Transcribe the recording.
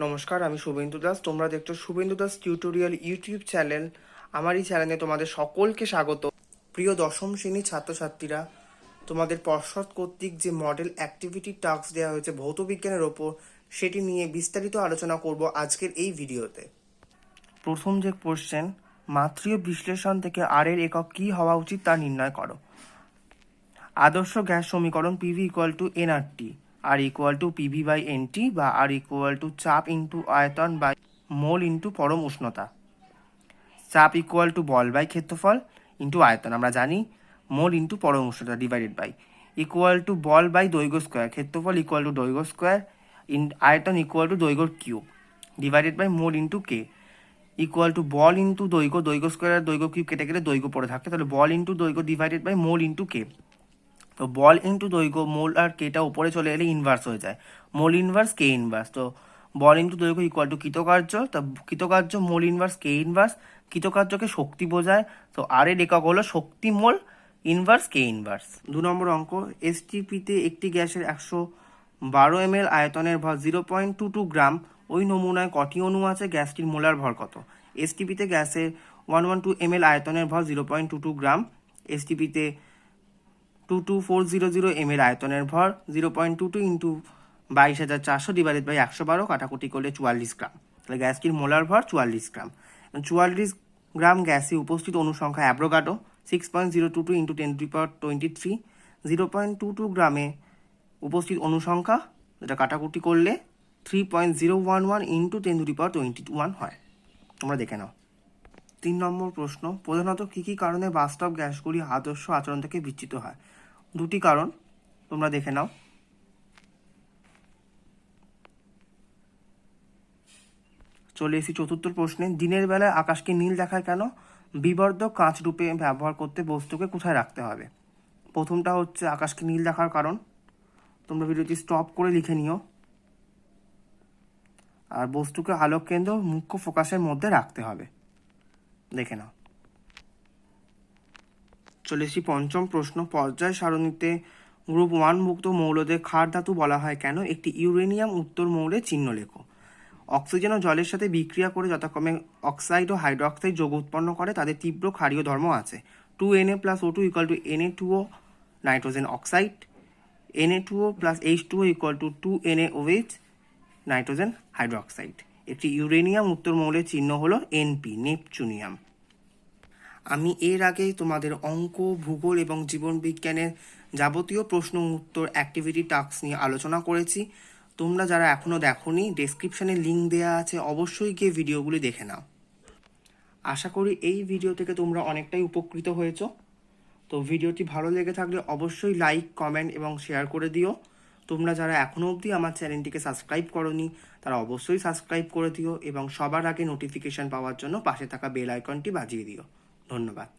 নমস্কার, আমি শুভেন্দু দাস। তোমরা দেখছো Suvendu Das tutorial YouTube channel. আমার এই চ্যানেলে তোমাদের সকলকে স্বাগত। প্রিয় দশম শ্রেণীর ছাত্রছাত্রীরা, তোমাদের পর্ষদ কর্তৃক যে মডেল অ্যাক্টিভিটি টাস্ক দেওয়া হয়েছে ভৌত বিজ্ঞানের ওপর, সেটি নিয়ে বিস্তারিত আলোচনা করব আজকের এই ভিডিওতে। প্রথম যে কোশ্চেন, মাত্রীয় বিশ্লেষণ থেকে আর এর একক কী হওয়া উচিত তা নির্ণয় করো। আদর্শ গ্যাস সমীকরণ PV equal to NRT, R equal to PV by NT, বা আর ইকুয়াল টু চাপ ইন্টু আয়তন বাই মোল ইন্টু পরম উষ্ণতা। চাপ ইকুয়াল টু বল বাই ক্ষেত্রফল ইন্টু আয়তন, আমরা জানি। মোল ইন্টু পরম উষ্ণতা ডিভাইডেড বাই ইকুয়াল টু বল বাই দৈর্ঘ্য স্কোয়ার, ক্ষেত্রফল ইকুয়াল টু দৈর্ঘ্য স্কোয়ার, আয়তন ইকুয়াল টু দৈর্ঘ্য cube divided by mole into K equal to বল ইন্টু দৈর্ঘ্য, দৈর্ঘ্য স্কোয়ার আর দৈর্ঘ্য কিউব কেটে গেলে দৈর্ঘ্য পড়ে থাকে, তাহলে বল ইন্টু দৈর্ঘ্য ডিভাইডেড বাই মোল ইন্টু কে। তো বল ইন্টু দৈর্ঘ্য, মোল আর কেটা উপরে চলে এলে ইনভার্স হয়ে যায়, মোল ইনভার্স কে ইনভার্স। তো বল ইন্টু দৈর্ঘ্য ইকুয়াল টু কৃতকার্য, তা কৃতকার্য মোল ইনভার্স কে ইনভার্স, কৃতকার্যকে শক্তি বোঝায়, তো আর এর একক হলো শক্তি মোল ইনভার্স কে ইনভার্স। 2 নম্বর অঙ্ক, এসটিপিতে একটি গ্যাসের 112 ml আয়তনের ভর 0.22 গ্রাম, ওই নমুনায় কটি অণু আছে, গ্যাসটির মোলার ভর কত। এসটিপিতে গ্যাসের 112 ml আয়তনের ভর 0.22 গ্রাম, এসটিপিতে 22400 ml আয়তনের ভর 0.22 ইন্টু 22,400 ডিভাইডেড বাই 112, কাটাকুটি করলে 44 গ্রাম। তাহলে গ্যাসটির মোলার ভর 44 গ্রাম। 44 গ্রাম গ্যাসে উপস্থিত অনুসংখ্যা অ্যাভোগাড্রো 6.022 ইন্টু 10^23। 0.22 গ্রামে উপস্থিত অনুসংখ্যা, যেটা কাটাকুটি করলে 3.011 ইন্টু 10^21 হয়। তোমরা দেখে নাও। 3 নম্বর প্রশ্ন, প্রধানত কী কী কারণে বাস্তব গ্যাসগুলি আদর্শ আচরণ থেকে বিচ্যুত হয়। 2টি কারণ, তোমরা দেখে নাও। চলে এসেছি 4র্থ প্রশ্নে, দিনের বেলায় আকাশকে নীল দেখায় কেন। বিবর্ধক কাঁচ রূপে ব্যবহার করতে বস্তুকে কোথায় রাখতে হবে। প্রথমটা হচ্ছে আকাশকে নীল দেখার কারণ, তোমরা ভিডিওটি স্টপ করে লিখে নিও। আর বস্তুকে আলোক কেন্দ্র মুখ্য ফোকাসের মধ্যে রাখতে হবে, দেখে নাও। চলে এসেছি 5ম প্রশ্ন, পর্যায় সারণীতে গ্রুপ 1 মুক্ত মৌলদের ক্ষার ধাতু বলা হয় কেন। একটি ইউরেনিয়াম উত্তর মৌলের চিহ্ন লেখো। অক্সিজেন ও জলের সাথে বিক্রিয়া করে যথাক্রমে অক্সাইড ও হাইড্রোক্সাইড যৌগ উৎপন্ন করে, তাদের তীব্র ক্ষারীয় ধর্ম আছে। 2Na + O2 = Na2O nitrogen oxide, Na2O + H2O = 2NaOH nitrogen hydroxide. একটি ইউরেনিয়াম উত্তর মৌলের চিহ্ন হলো NP, নেপচুনিয়াম। আমি এর আগে তোমাদের অঙ্ক, ভূগোল এবং জীবনবিজ্ঞানের যাবতীয় প্রশ্ন উত্তর অ্যাক্টিভিটি টাস্ক নিয়ে আলোচনা করেছি। তোমরা যারা এখনও দেখোনি, ডেসক্রিপশানে লিঙ্ক দেওয়া আছে, অবশ্যই গিয়ে ভিডিওগুলি দেখে নাও। আশা করি এই ভিডিও থেকে তোমরা অনেকটাই উপকৃত হয়েছো। তো ভিডিওটি ভালো লেগে থাকলে অবশ্যই লাইক, কমেন্ট এবং শেয়ার করে দিও। তোমরা যারা এখনও অবধি আমার চ্যানেলটিকে সাবস্ক্রাইব করোনি, তারা অবশ্যই সাবস্ক্রাইব করে দিও এবং সবার আগে নোটিফিকেশান পাওয়ার জন্য পাশে থাকা বেল আইকনটি বাজিয়ে দিও। ধন্যবাদ।